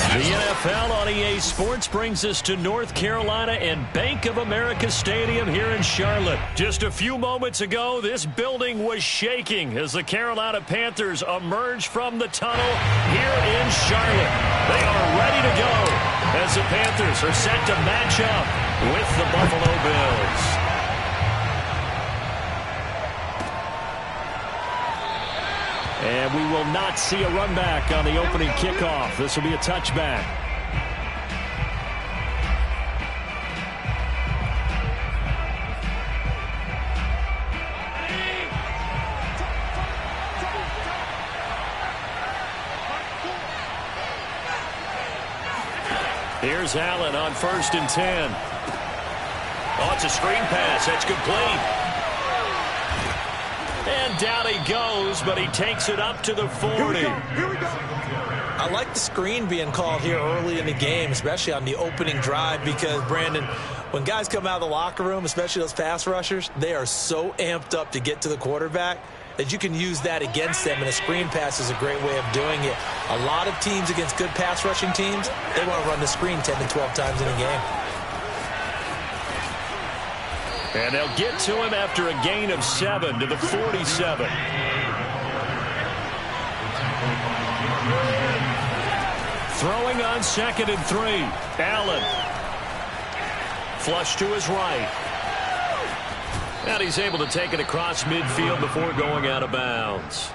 The NFL on EA Sports brings us to North Carolina and Bank of America Stadium here in Charlotte. Just a few moments ago, this building was shaking as the Carolina Panthers emerge from the tunnel here in Charlotte. They are ready to go as the Panthers are set to match up with the Buffalo Bills. And we will not see a run back on the opening kickoff. This will be a touchback. Here's Allen on 1st and 10. Oh, it's a screen pass. That's complete. And down he goes, but he takes it up to the 40. Here we go. I like the screen being called here early in the game, especially on the opening drive, because, Brandon, when guys come out of the locker room, especially those pass rushers, they are so amped up to get to the quarterback that you can use that against them, and a screen pass is a great way of doing it. A lot of teams against good pass rushing teams, they want to run the screen 10 to 12 times in a game. And they'll get to him after a gain of 7 to the 47. Throwing on 2nd and 3. Allen. Flush to his right. And he's able to take it across midfield before going out of bounds.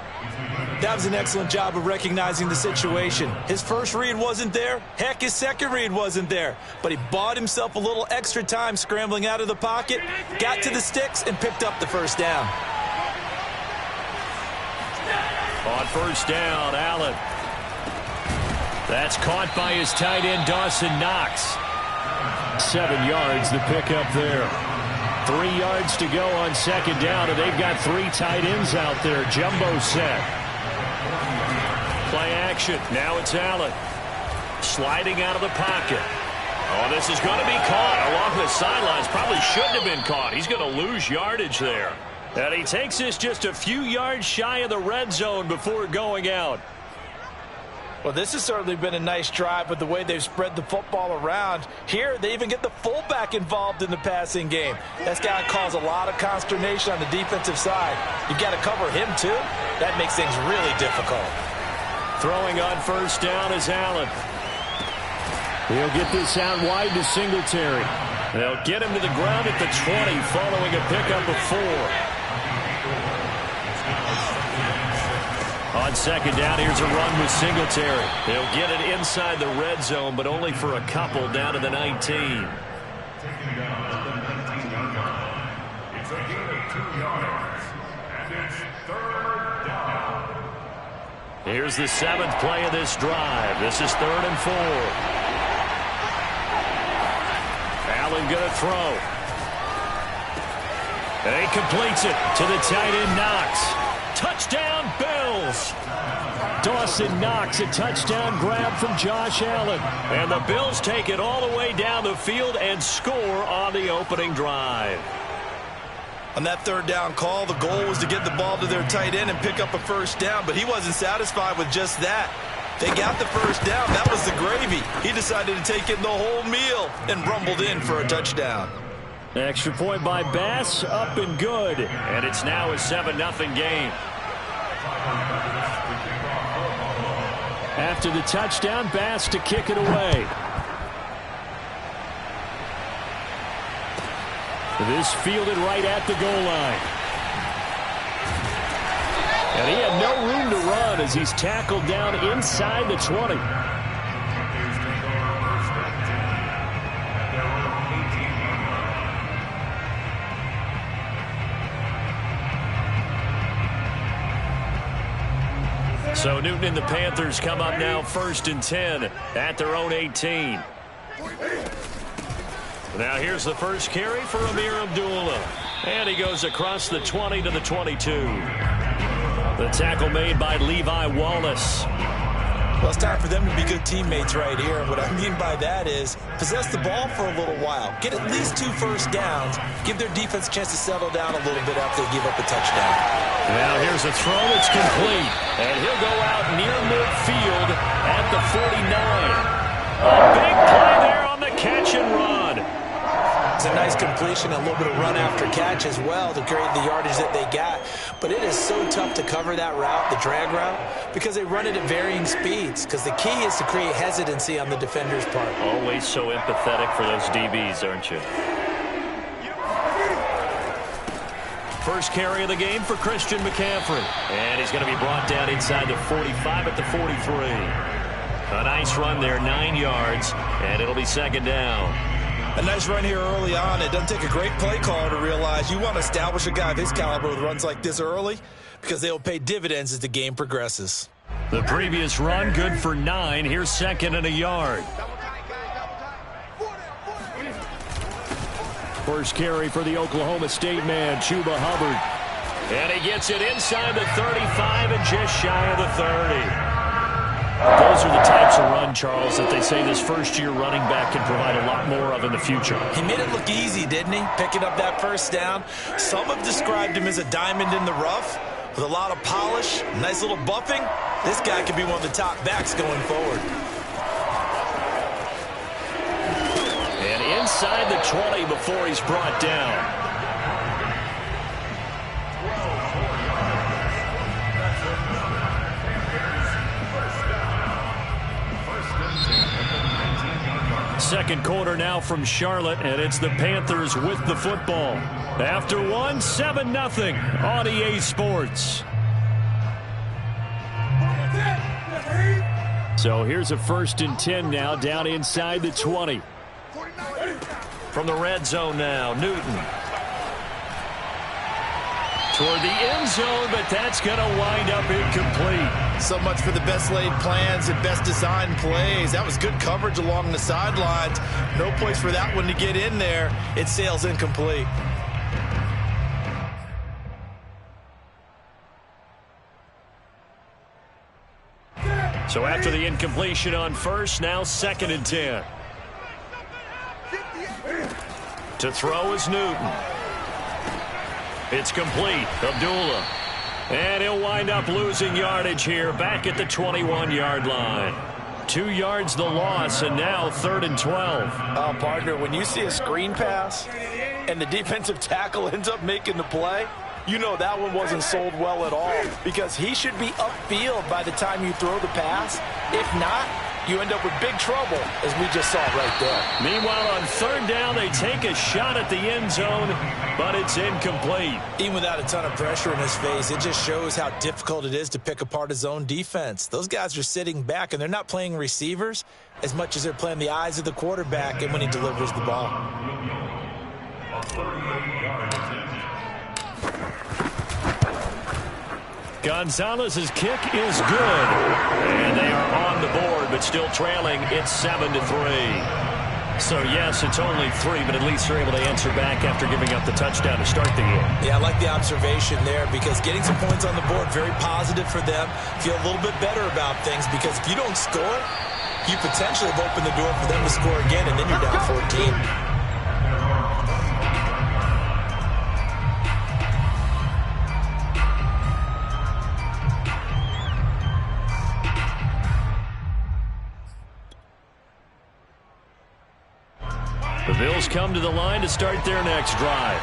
That was an excellent job of recognizing the situation. His first read wasn't there. Heck, his second read wasn't there. But he bought himself a little extra time scrambling out of the pocket, got to the sticks, and picked up the first down. On 1st down, Allen. That's caught by his tight end, Dawson Knox. 7 yards, the pickup there. 3 yards to go on 2nd down, and they've got 3 tight ends out there. Jumbo set. Play action. Now it's Allen. Sliding out of the pocket. Oh, this is going to be caught along the sidelines. Probably shouldn't have been caught. He's going to lose yardage there. And he takes this just a few yards shy of the red zone before going out. Well, this has certainly been a nice drive with the way they've spread the football around. Here, they even get the fullback involved in the passing game. That's got to cause a lot of consternation on the defensive side. You've got to cover him, too. That makes things really difficult. Throwing on 1st down is Allen. He'll get this out wide to Singletary. They'll get him to the ground at the 20 following a pickup of 4. On 2nd down, here's a run with Singletary. They'll get it inside the red zone, but only for a couple down to the 19. It's a gain of 2 yards, and it's 3rd down. Here's the 7th play of this drive. This is 3rd and 4. Allen going to throw. And he completes it to the tight end, Knox. Touchdown, Bills! Dawson Knox, a touchdown grab from Josh Allen. And the Bills take it all the way down the field and score on the opening drive. On that 3rd down call, the goal was to get the ball to their tight end and pick up a 1st down, but he wasn't satisfied with just that. They got the 1st down. That was the gravy. He decided to take in the whole meal and rumbled in for a touchdown. Extra point by Bass, up and good. And it's now a 7-0 game. After the touchdown, Bass to kick it away. This fielded right at the goal line. And he had no room to run as he's tackled down inside the 20. So Newton and the Panthers come up now 1st and 10 at their own 18. Now here's the first carry for Amir Abdullah. And he goes across the 20 to the 22. The tackle made by Levi Wallace. Well, it's time for them to be good teammates right here. And what I mean by that is possess the ball for a little while. Get at least 2 first downs. Give their defense a chance to settle down a little bit after they give up a touchdown. Now here's a throw. It's complete. And he'll go out near midfield at the 49. A big play there on the catch and run. It's a nice completion, a little bit of run after catch as well to create the yardage that they got. But it is so tough to cover that route, the drag route, because they run it at varying speeds. Because the key is to create hesitancy on the defender's part. Always so empathetic for those DBs, aren't you? First carry of the game for Christian McCaffrey. And he's going to be brought down inside the 45 at the 43. A nice run there, 9 yards, and it'll be second down. A nice run here early on. It doesn't take a great play caller to realize you want to establish a guy of his caliber with runs like this early because they will pay dividends as the game progresses. The previous run, good for 9. Here's second and a yard. First carry for the Oklahoma State man, Chuba Hubbard. And he gets it inside the 35 and just shy of the 30. Those are the types of run, Charles, that they say this first-year running back can provide a lot more of in the future. He made it look easy, didn't he? Picking up that first down. Some have described him as a diamond in the rough with a lot of polish, nice little buffing. This guy could be one of the top backs going forward. And inside the 20 before he's brought down. Second quarter now from Charlotte, and it's the Panthers with the football. After one, 7-0 on EA Sports. So here's a 1st and 10 now, down inside the 20. From the red zone now, Newton. Toward the end zone, but that's going to wind up incomplete. So much for the best laid plans and best designed plays. That was good coverage along the sidelines. No place for that one to get in there. It sails incomplete. So after the incompletion on first, now 2nd and 10. To throw is Newton. It's complete. Abdullah. And he'll wind up losing yardage here back at the 21-yard line. 2 yards the loss, and now 3rd and 12. Oh, partner, when you see a screen pass and the defensive tackle ends up making the play, you know that one wasn't sold well at all because he should be upfield by the time you throw the pass. If not, you end up with big trouble, as we just saw right there. Meanwhile, on 3rd down, they take a shot at the end zone, but it's incomplete. Even without a ton of pressure in his face, it just shows how difficult it is to pick apart his own defense. Those guys are sitting back, and they're not playing receivers as much as they're playing the eyes of the quarterback and when he delivers the ball. Gonzalez's kick is good. And they are on the board, but still trailing. It's 7-3. So, yes, it's only 3, but at least they're able to answer back after giving up the touchdown to start the game. Yeah, I like the observation there because getting some points on the board, very positive for them. Feel a little bit better about things because if you don't score, you potentially have opened the door for them to score again, and then you're down 14. The Bills come to the line to start their next drive.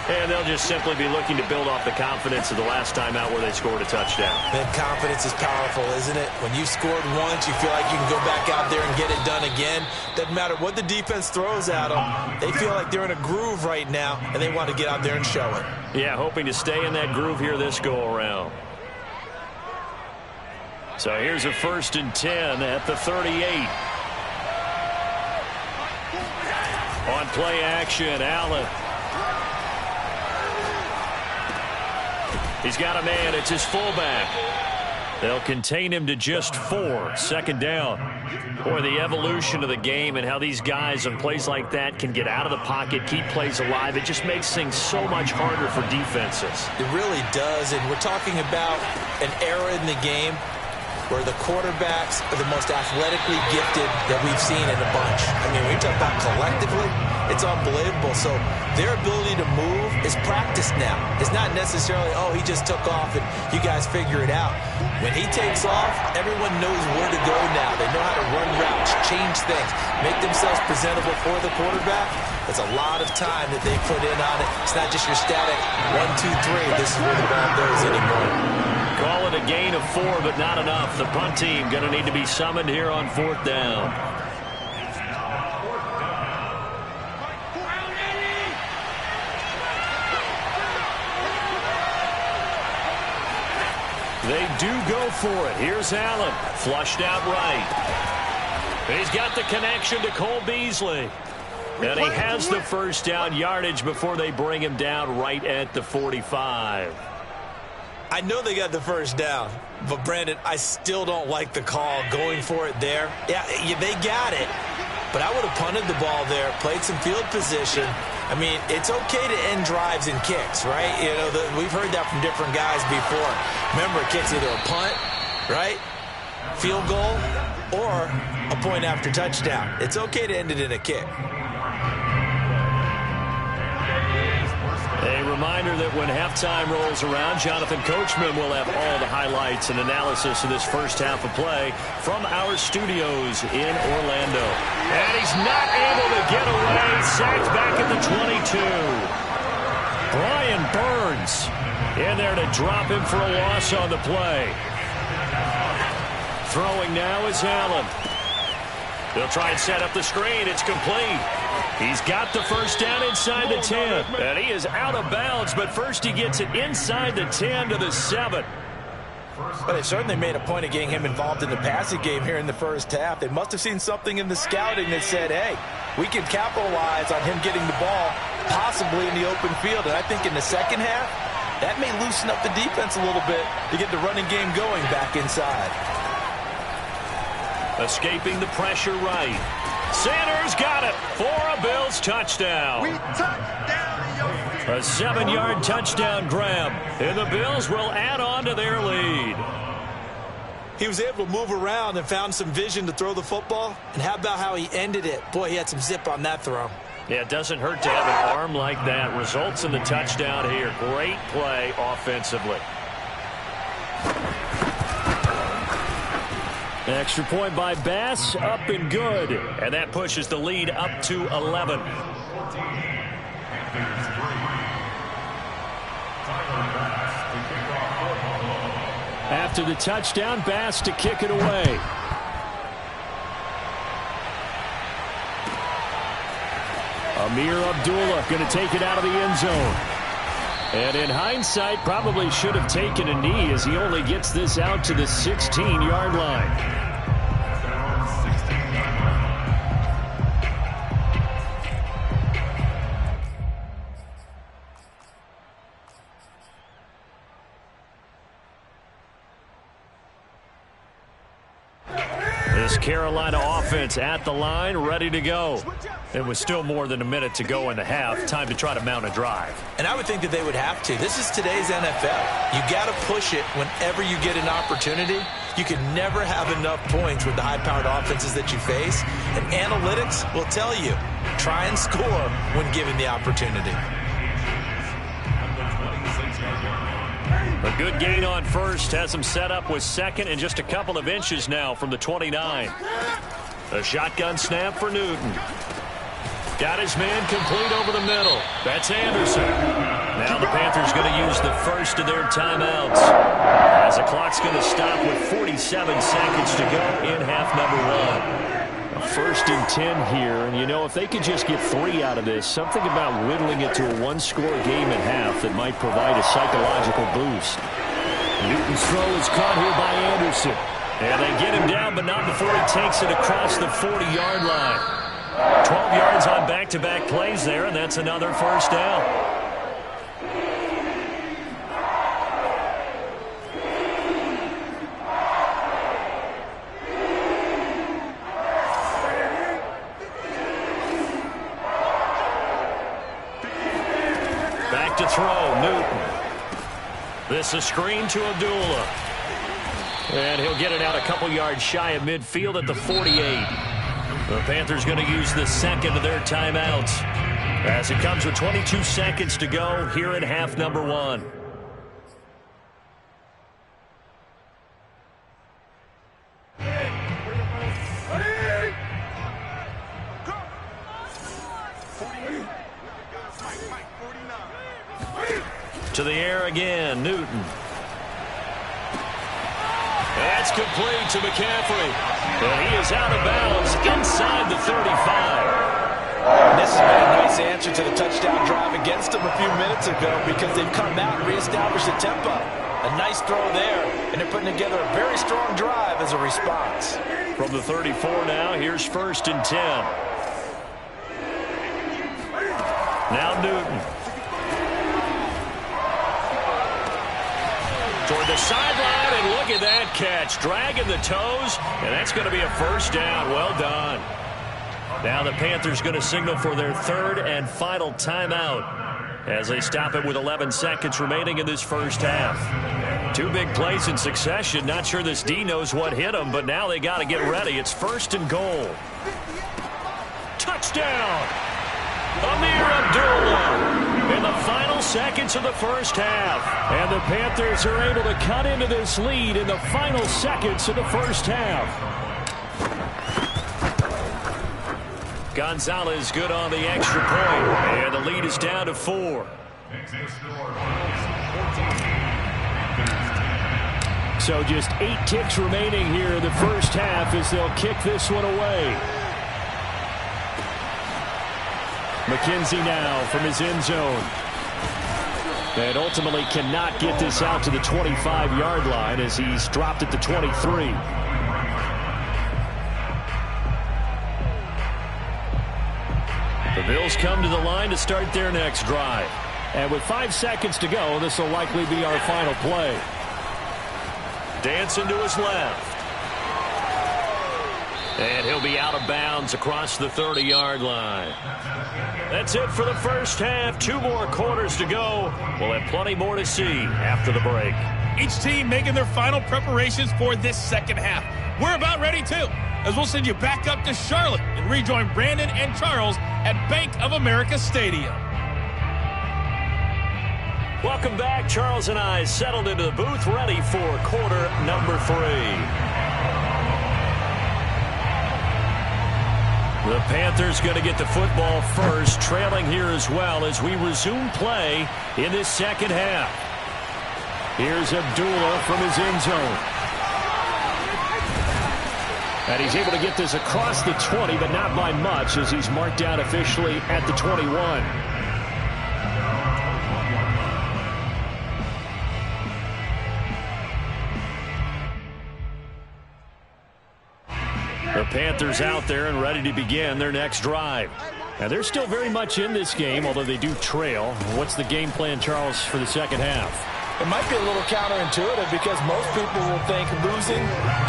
And they'll just simply be looking to build off the confidence of the last time out where they scored a touchdown. Man, confidence is powerful, isn't it? When you scored once, you feel like you can go back out there and get it done again. Doesn't matter what the defense throws at them. They feel like they're in a groove right now, and they want to get out there and show it. Yeah, hoping to stay in that groove here this go-around. So here's a 1st and 10 at the 38. On play action, Allen. He's got a man. It's his fullback. They'll contain him to just 4. 2nd down. Boy, the evolution of the game and how these guys on plays like that can get out of the pocket, keep plays alive. It just makes things so much harder for defenses. It really does, and we're talking about an era in the game where the quarterbacks are the most athletically gifted that we've seen in a bunch. I mean, when you talk about collectively, it's unbelievable. So their ability to move is practiced now. It's not necessarily, oh, he just took off and you guys figure it out. When he takes off, everyone knows where to go now. They know how to run routes, change things, make themselves presentable for the quarterback. That's a lot of time that they put in on it. It's not just your static 1, 2, 3. This is where the ball goes anymore. Call it a gain of 4, but not enough. The punt team going to need to be summoned here on 4th down. They do go for it. Here's Allen. Flushed out right. He's got the connection to Cole Beasley. And he has the first down yardage before they bring him down right at the 45. I know they got the first down, but, Brandon, I still don't like the call going for it there. Yeah, they got it, but I would have punted the ball there, played some field position. I mean, it's okay to end drives and kicks, right? You know, we've heard that from different guys before. Remember, a kick's either a punt, right, field goal, or a point after touchdown. It's okay to end it in a kick. A reminder that when halftime rolls around, Jonathan Coachman will have all the highlights and analysis of this first half of play from our studios in Orlando. And he's not able to get away. Sacked back at the 22. Brian Burns in there to drop him for a loss on the play. Throwing now is Allen. They'll try and set up the screen. It's complete. He's got the first down inside the 10. And he is out of bounds, but first he gets it inside the 10 to the 7. But they certainly made a point of getting him involved in the passing game here in the first half. They must have seen something in the scouting that said, hey, we can capitalize on him getting the ball possibly in the open field. And I think in the second half, that may loosen up the defense a little bit to get the running game going back inside. Escaping the pressure right. Sanders got it for a Bills touchdown. A 7-yard touchdown grab, and the Bills will add on to their lead. He was able to move around and found some vision to throw the football. And how about how he ended it? Boy, he had some zip on that throw. Yeah, it doesn't hurt to have an arm like that. Results in the touchdown here. Great play offensively. Extra point by Bass, up and good. And that pushes the lead up to 11. After the touchdown, Bass to kick it away. Amir Abdullah going to take it out of the end zone. And in hindsight, probably should have taken a knee as he only gets this out to the 16-yard line. This Carolina offense at the line, ready to go. It was still more than a minute to go in the half. Time to try to mount a drive. And I would think that they would have to. This is today's NFL. You got to push it whenever you get an opportunity. You can never have enough points with the high-powered offenses that you face. And analytics will tell you, try and score when given the opportunity. A good gain on first. Has him set up with second and just a couple of inches now from the 29. A shotgun snap for Newton. Got his man complete over the middle. That's Anderson. Now the Panthers going to use the first of their timeouts, as the clock's going to stop with 47 seconds to go in half number 1. A 1st and 10 here, and you know, if they could just get 3 out of this, something about whittling it to a one-score game at half that might provide a psychological boost. Newton's throw is caught here by Anderson. And they get him down, but not before he takes it across the 40-yard line. 12 yards on back-to-back plays there, and that's another first down. Back to throw, Newton. This is screen to Abdullah. And he'll get it out a couple yards shy of midfield at the 48. The Panthers going to use the second of their timeouts. As it comes with 22 seconds to go here in half number one. To the air again, Newton. That's complete to McCaffrey. And he is out of bounds inside the 35. This has been a nice answer to the touchdown drive against them a few minutes ago because they've come out and reestablished the tempo. A nice throw there, and they're putting together a very strong drive as a response. From the 34 now, here's 1st and 10. Now Newton. Toward the sideline, and look at that catch. Dragging the toes, and that's going to be a 1st down. Well done. Now the Panthers going to signal for their 3rd and final timeout as they stop it with 11 seconds remaining in this 1st half. 2 big plays in succession. Not sure this D knows what hit them, but now they got to get ready. It's 1st and goal. Touchdown! Amir Abdullah in the final seconds of the 1st half. And the Panthers are able to cut into this lead in the final seconds of the 1st half. Gonzalez good on the extra point, and the lead is down to 4. So just 8 ticks remaining here in the 1st half as they'll kick this one away. McKenzie now from his end zone. And ultimately cannot get this out to the 25-yard line as he's dropped at the 23. The Bills come to the line to start their next drive. And with 5 seconds to go, this will likely be our final play. Dancing to his left. And he'll be out of bounds across the 30-yard line. That's it for the 1st half. 2 more quarters to go. We'll have plenty more to see after the break. Each team making their final preparations for this 2nd half. We're about ready, too, as we'll send you back up to Charlotte and rejoin Brandon and Charles at Bank of America Stadium. Welcome back. Charles and I settled into the booth, ready for quarter number 3. The Panthers going to get the football first, trailing here as well as we resume play in this 2nd half. Here's Abdullah from his end zone. And he's able to get this across the 20, but not by much as he's marked down officially at the 21. The Panthers out there and ready to begin their next drive. And they're still very much in this game, although they do trail. What's the game plan, Charles, for the 2nd half? It might be a little counterintuitive because most people will think losing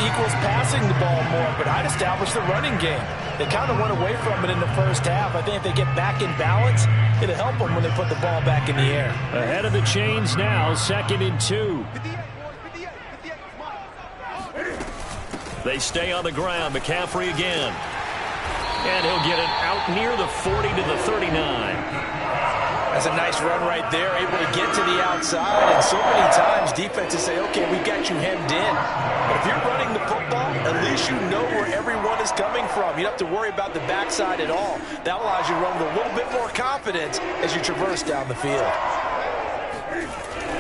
equals passing the ball more, but I'd establish the running game. They kind of went away from it in the 1st half. I think if they get back in balance, it'll help them when they put the ball back in the air. Ahead of the chains now, 2nd and 2. They stay on the ground. McCaffrey again. And he'll get it out near the 40 to the 39. That's a nice run right there, able to get to the outside. And so many times defenses say, okay, we've got you hemmed in. But if you're running the football, at least you know where everyone is coming from. You don't have to worry about the backside at all. That allows you to run with a little bit more confidence as you traverse down the field.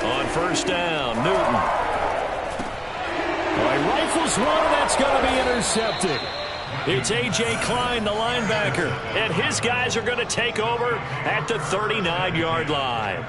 On 1st down, Newton. He rifles one, and that's going to be intercepted. It's A.J. Klein, the linebacker, and his guys are going to take over at the 39-yard line.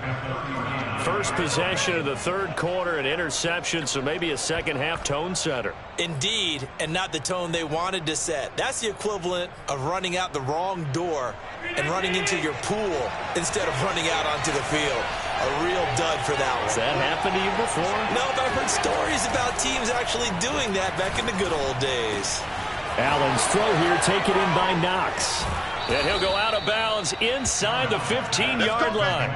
First possession of the 3rd quarter, an interception, so maybe a 2nd half tone setter. Indeed, and not the tone they wanted to set. That's the equivalent of running out the wrong door and running into your pool instead of running out onto the field. A real dud for that one. Has that happened to you before? No, but I've heard stories about teams actually doing that back in the good old days. Allen's throw here taken in by Knox. And he'll go out of bounds inside the 15-yard line.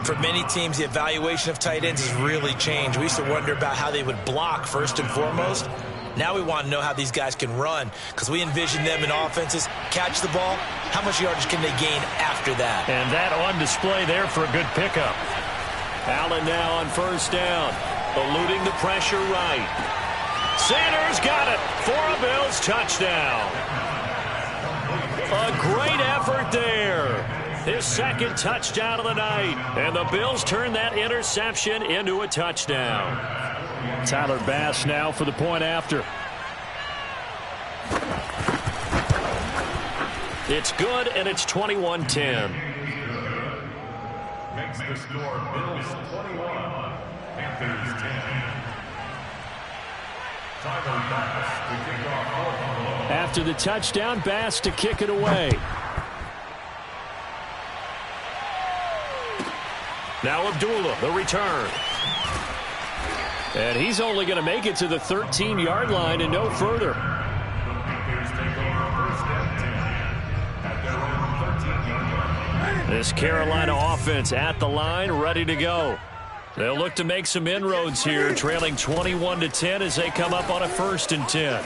For many teams, the evaluation of tight ends has really changed. We used to wonder about how they would block first and foremost. Now we want to know how these guys can run, because we envision them in offenses catch the ball. How much yardage can they gain after that? And that on display there for a good pickup. Allen now on first down, eluding the pressure right. Sanders got it for a Bills touchdown. A great effort there. His second touchdown of the night. And the Bills turn that interception into a touchdown. Tyler Bass now for the point after. It's good, and it's 21-10. Makes the score Bills 21, Panthers 10. Tyler Bass to kick off fourth and long. After the touchdown, Bass to kick it away. Now Abdullah, the return. And he's only going to make it to the 13-yard line and no further. The Panthers take over first and 10 at their own 13-yard line. This Carolina offense at the line, ready to go. They'll look to make some inroads here, trailing 21-10 as they come up on a 1st and 10.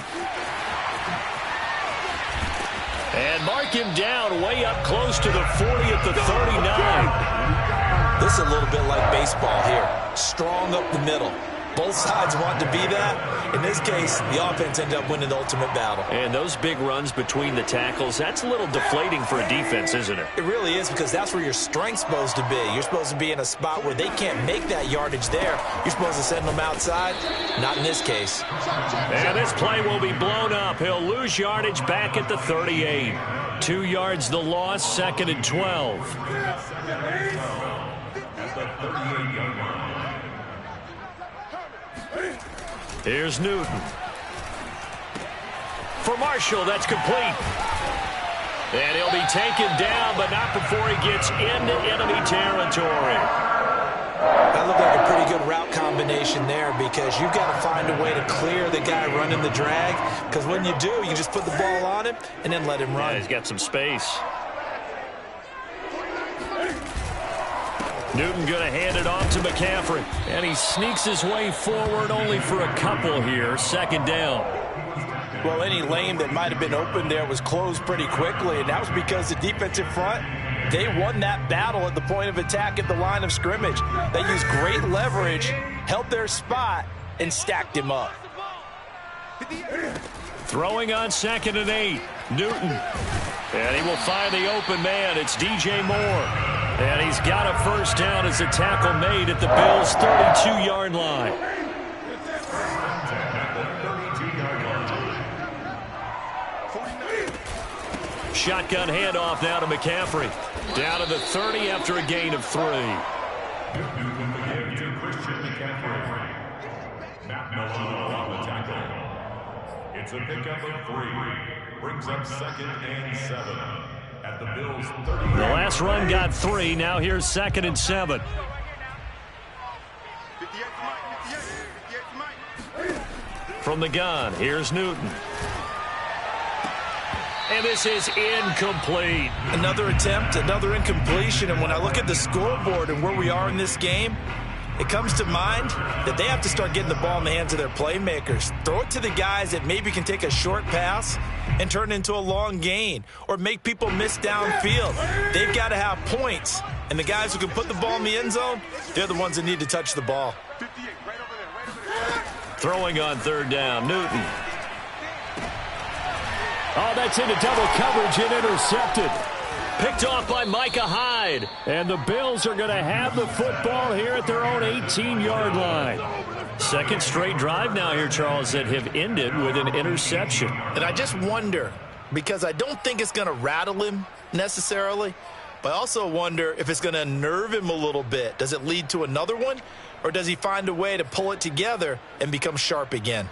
And mark him down way up close to the 40 at the 39. This is a little bit like baseball here. Strong up the middle. Both sides want to be that. In this case, the offense ended up winning the ultimate battle. And those big runs between the tackles, that's a little deflating for a defense, isn't it? It really is, because that's where your strength's supposed to be. You're supposed to be in a spot where they can't make that yardage there. You're supposed to send them outside. Not in this case. And this play will be blown up. He'll lose yardage back at the 38. 2 yards the loss, 2nd and 12. At the 38-yard line. Here's Newton. For Marshall, that's complete. And he'll be taken down, but not before he gets into enemy territory. That looked like a pretty good route combination there, because you've got to find a way to clear the guy running the drag, because when you do, you just put the ball on him and then let him run. Yeah, he's got some space. Newton going to hand it off to McCaffrey. And he sneaks his way forward only for a couple here. 2nd down. Well, any lane that might have been open there was closed pretty quickly, and that was because the defensive front, they won that battle at the point of attack at the line of scrimmage. They used great leverage, held their spot, and stacked him up. Throwing on 2nd and 8. Newton. And he will find the open man. It's DJ Moore. And he's got a first down as a tackle made at the Bills' 32-yard line. Shotgun handoff now to McCaffrey. Down to the 30 after a gain of 3. It's a pickup of 3. Brings up 2nd and 7. At the Bills' 30. The last run got 3. Now here's 2nd and 7. From the gun, here's Newton. And this is incomplete. Another attempt, another incompletion. And when I look at the scoreboard and where we are in this game, it comes to mind that they have to start getting the ball in the hands of their playmakers. Throw it to the guys that maybe can take a short pass and turn it into a long gain, or make people miss downfield. They've got to have points. And the guys who can put the ball in the end zone, they're the ones that need to touch the ball. Throwing on 3rd down, Newton. Oh, that's into double coverage and intercepted. Picked off by Micah Hyde. And the Bills are going to have the football here at their own 18-yard line. 2nd straight drive now here, Charles, that have ended with an interception. And I just wonder, because I don't think it's going to rattle him necessarily, but I also wonder if it's going to nerve him a little bit. Does it lead to another one, or does he find a way to pull it together and become sharp again?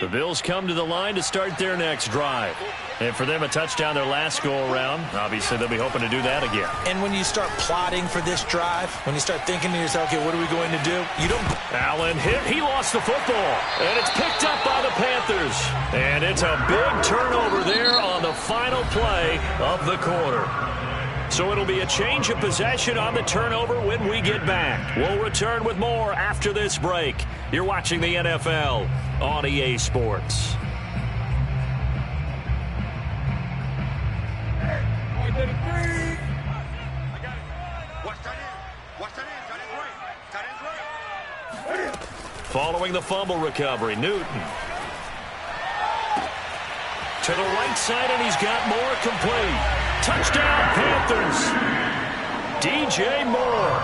The Bills come to the line to start their next drive. And for them, a touchdown their last go-around. Obviously, they'll be hoping to do that again. And when you start plotting for this drive, when you start thinking to yourself, okay, what are we going to do? You don't... Allen hit. He lost the football. And it's picked up by the Panthers. And it's a big turnover there on the final play of the quarter. So it'll be a change of possession on the turnover when we get back. We'll return with more after this break. You're watching the NFL on EA Sports. Following the fumble recovery, Newton. To the right side, and he's got more complete. Touchdown, Panthers. DJ Moore,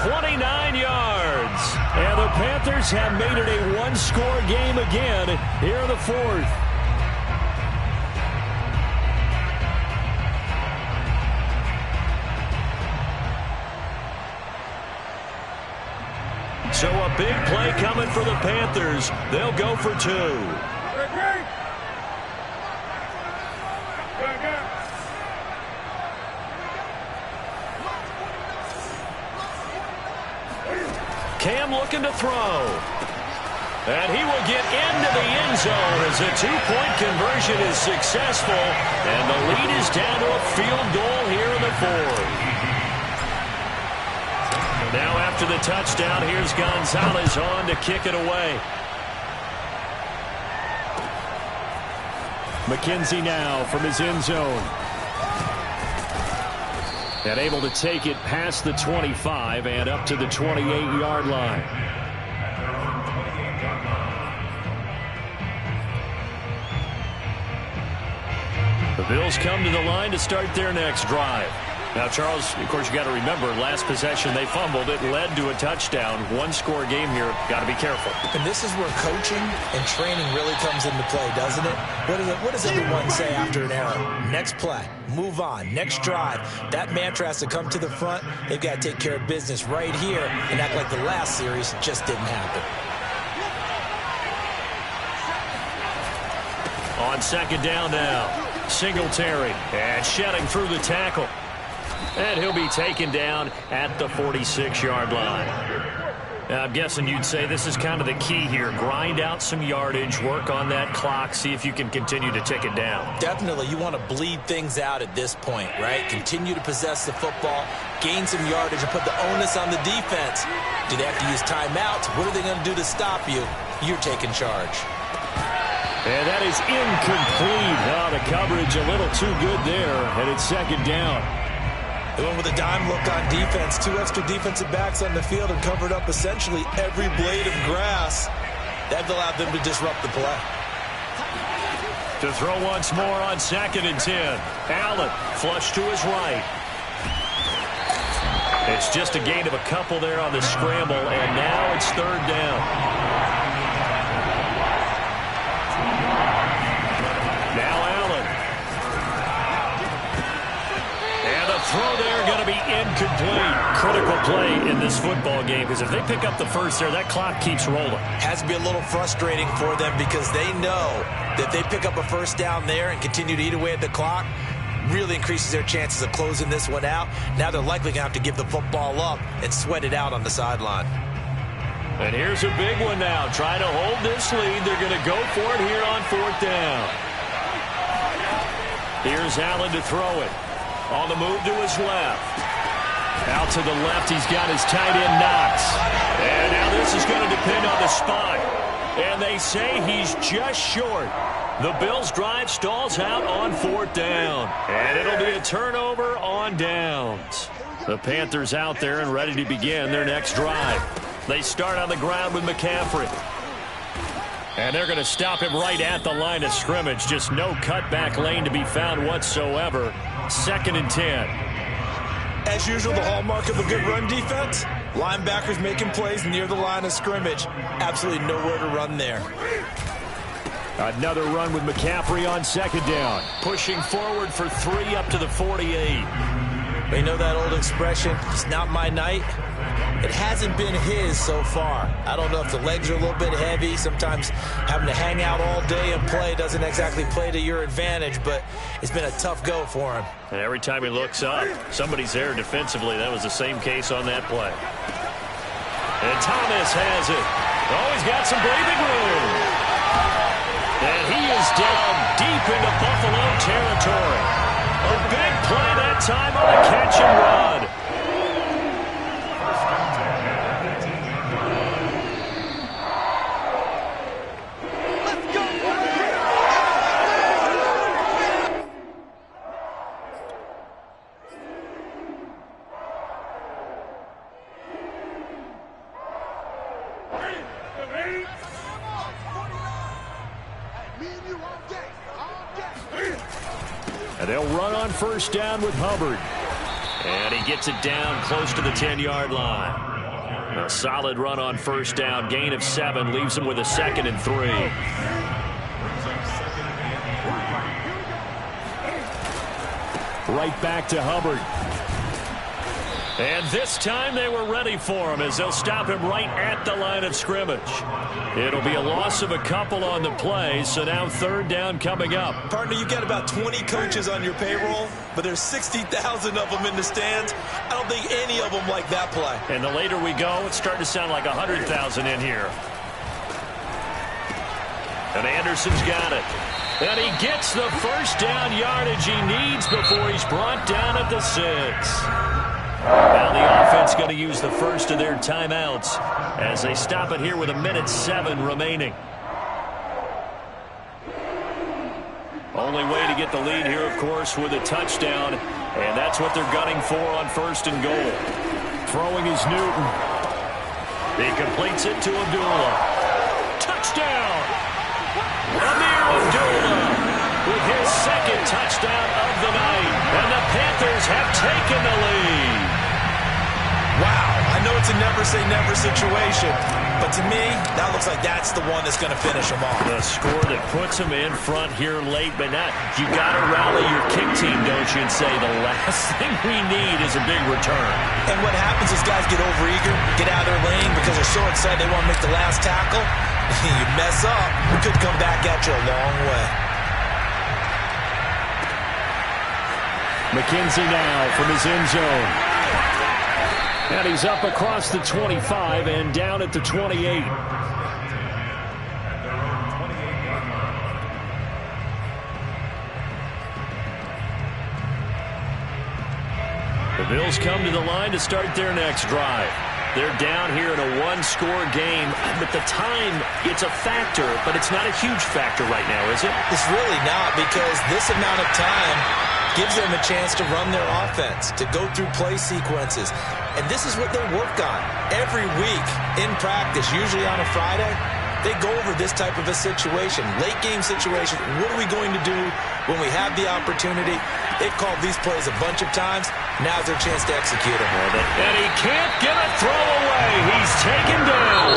29 yards. And the Panthers have made it a one-score game again here in the fourth. So a big play coming for the Panthers. They'll go for two. Cam looking to throw. And he will get into the end zone as a two-point conversion is successful. And the lead is down to a field goal here in the fourth. Now after the touchdown, here's Gonzalez on to kick it away. McKenzie now from his end zone. And able to take it past the 25 and up to the 28-yard line. The Bills come to the line to start their next drive. Now, Charles, of course, you got to remember, last possession they fumbled. It led to a touchdown. One-score game here. Got to be careful. And this is where coaching and training really comes into play, doesn't it? What does everyone say after an error? Next play. Move on. Next drive. That mantra has to come to the front. They've got to take care of business right here and act like the last series just didn't happen. On second down now. Singletary. And shedding through the tackle. And he'll be taken down at the 46-yard line. Now, I'm guessing you'd say this is kind of the key here. Grind out some yardage, work on that clock, see if you can continue to tick it down. Definitely. You want to bleed things out at this point, right? Continue to possess the football, gain some yardage, and put the onus on the defense. Do they have to use timeouts? What are they going to do to stop you? You're taking charge. And that is incomplete. Oh, the coverage a little too good there, and it's second down. They went with a dime look on defense. Two extra defensive backs on the field and covered up essentially every blade of grass. That allowed them to disrupt the play. To throw once more on second and 10. Allen flush to his right. It's just a gain of a couple there on the scramble, and now it's third down. Now Allen. And the throw there going to be incomplete. Critical play in this football game, because if they pick up the first there, that clock keeps rolling. Has to be a little frustrating for them because they know that they pick up a first down there and continue to eat away at the clock, really increases their chances of closing this one out. Now they're likely going to have to give the football up and sweat it out on the sideline. And here's a big one now. Trying to hold this lead. They're going to go for it here on fourth down. Here's Allen to throw it. On the move to his left. Out to the left, he's got his tight end Knox. And now this is going to depend on the spot. And they say he's just short. The Bills' drive stalls out on fourth down. And it'll be a turnover on downs. The Panthers out there and ready to begin their next drive. They start on the ground with McCaffrey. And they're going to stop him right at the line of scrimmage. Just no cutback lane to be found whatsoever. Second and 10. As usual, the hallmark of a good run defense, linebackers making plays near the line of scrimmage. Absolutely nowhere to run there. Another run with McCaffrey on second down. Pushing forward for 3 up to the 48. You know that old expression, it's not my night? It hasn't been his so far. I don't know if the legs are a little bit heavy. Sometimes having to hang out all day and play doesn't exactly play to your advantage, but it's been a tough go for him. And every time he looks up, somebody's there defensively. That was the same case on that play. And Thomas has it. Oh, he's got some breathing room. And he is down deep into Buffalo territory. A big play that time on the catch and run. And they'll run on first down with Hubbard. And he gets it down close to the 10-yard line. A solid run on first down. Gain of 7 leaves him with a 2nd and 3. Right back to Hubbard. And this time they were ready for him as they'll stop him right at the line of scrimmage. It'll be a loss of a couple on the play, so now 3rd down coming up. Partner, you got about 20 coaches on your payroll, but there's 60,000 of them in the stands. I don't think any of them like that play. And the later we go, it's starting to sound like 100,000 in here. And Anderson's got it. And he gets the first down yardage he needs before he's brought down at the 6. Now the offense going to use the first of their timeouts as they stop it here with 1:07 remaining. Only way to get the lead here, of course, with a touchdown, and that's what they're gunning for on 1st and goal. Throwing is Newton. He completes it to Abdullah. Touchdown! Amir Abdullah with his 2nd touchdown of the night, and the Panthers have taken the lead. Wow, I know it's a never-say-never situation, but to me, that looks like that's the one that's going to finish them off. The score that puts them in front here late, but not. You got to rally your kick team, don't you, and say the last thing we need is a big return. And what happens is guys get overeager, get out of their lane because they're so excited they want to make the last tackle. You mess up, it could come back at you a long way. McKenzie now from his end zone. And he's up across the 25 and down at the 28. The Bills come to the line to start their next drive. They're down here in a one-score game. But the time, it's a factor, but it's not a huge factor right now, is it? It's really not, because this amount of time gives them a chance to run their offense, to go through play sequences. And this is what they work on every week in practice, usually on a Friday. They go over this type of a situation, late game situation. What are we going to do when we have the opportunity? They've called these plays a bunch of times. Now's their chance to execute them. And he can't get a throw away. He's taken down.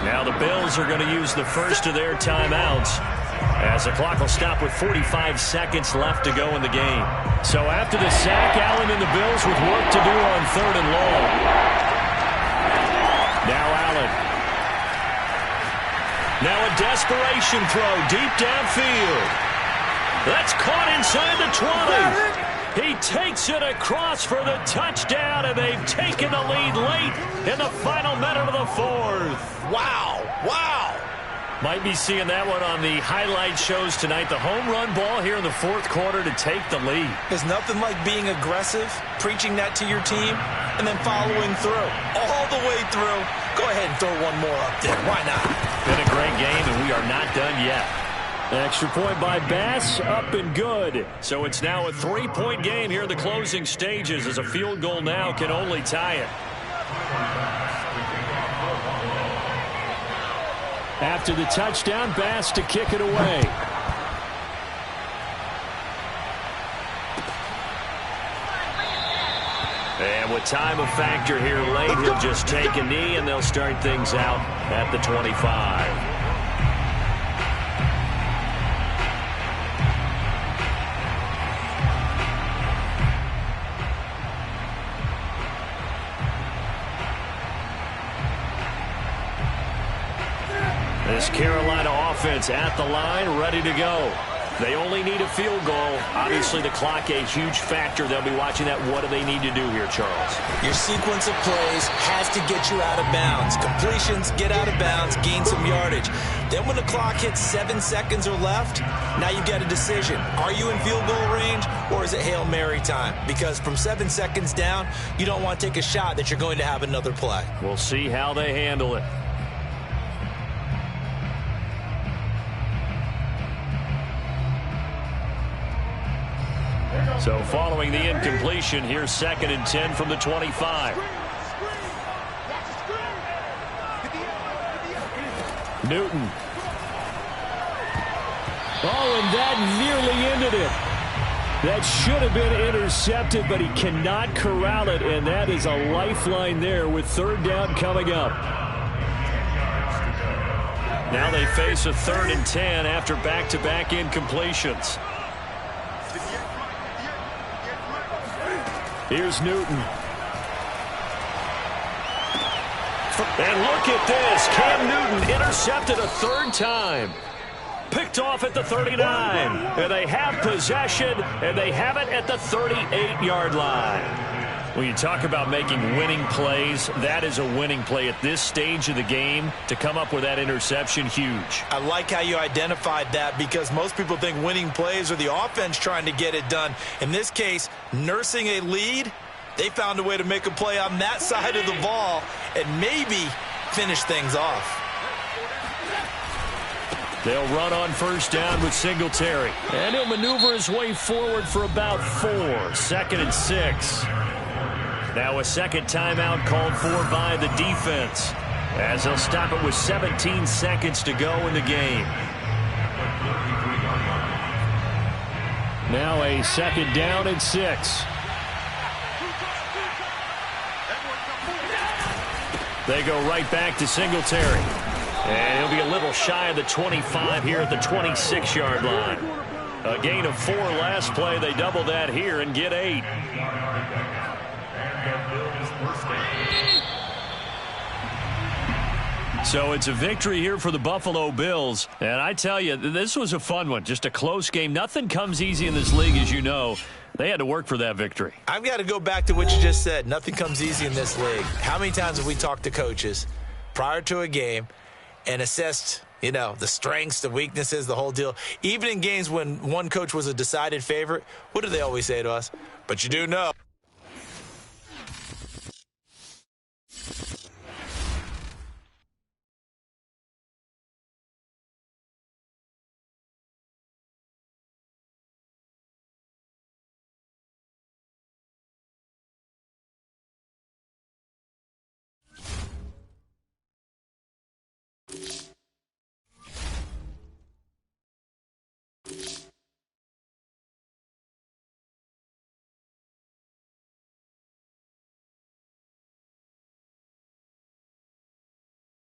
Now the Bills are going to use the first of their timeouts, as the clock will stop with 45 seconds left to go in the game. So after the sack, Allen and the Bills with work to do on 3rd and long. Now Allen. Now a desperation throw deep downfield. That's caught inside the 20. He takes it across for the touchdown, and they've taken the lead late in the final minute of the 4th. Wow, wow. Might be seeing that one on the highlight shows tonight. The home run ball here in the 4th quarter to take the lead. There's nothing like being aggressive, preaching that to your team, and then following through. All the way through. Go ahead and throw one more up there. Why not? Been a great game, and we are not done yet. Extra point by Bass, up and good. So it's now a 3-point game here in the closing stages, as a field goal now can only tie it. After the touchdown, Bass to kick it away. And with time a factor here late, he'll just take a knee, and they'll start things out at the 25. This Carolina offense at the line, ready to go. They only need a field goal. Obviously, the clock a huge factor. They'll be watching that. What do they need to do here, Charles? Your sequence of plays has to get you out of bounds. Completions, get out of bounds, gain some yardage. Then when the clock hits 7 seconds or left, now you get a decision. Are you in field goal range, or is it Hail Mary time? Because from 7 seconds down, you don't want to take a shot that you're going to have another play. We'll see how they handle it. So following the incompletion, here's 2nd and 10 from the 25. Newton. Oh, and that nearly ended it. That should have been intercepted, but he cannot corral it, and that is a lifeline there with 3rd down coming up. Now they face a 3rd and 10 after back-to-back incompletions. Here's Newton. And look at this. Cam Newton intercepted a 3rd time. Picked off at the 39. And they have possession, and they have it at the 38-yard line. When you talk about making winning plays, that is a winning play at this stage of the game. To come up with that interception, huge. I like how you identified that, because most people think winning plays are the offense trying to get it done. In this case, nursing a lead, they found a way to make a play on that side of the ball and maybe finish things off. They'll run on 1st down with Singletary. And he'll maneuver his way forward for about 4. 2nd and 6. Now a 2nd timeout called for by the defense, as they'll stop it with 17 seconds to go in the game. Now a 2nd down and 6. They go right back to Singletary. And he'll be a little shy of the 25 here at the 26-yard line. A gain of 4 last play. They double that here and get 8. So it's a victory here for the Buffalo Bills. And I tell you, this was a fun one. Just a close game. Nothing comes easy in this league, as you know. They had to work for that victory. I've got to go back to what you just said. Nothing comes easy in this league. How many times have we talked to coaches prior to a game and assessed, you know, the strengths, the weaknesses, the whole deal? Even in games when one coach was a decided favorite, what do they always say to us? But you do know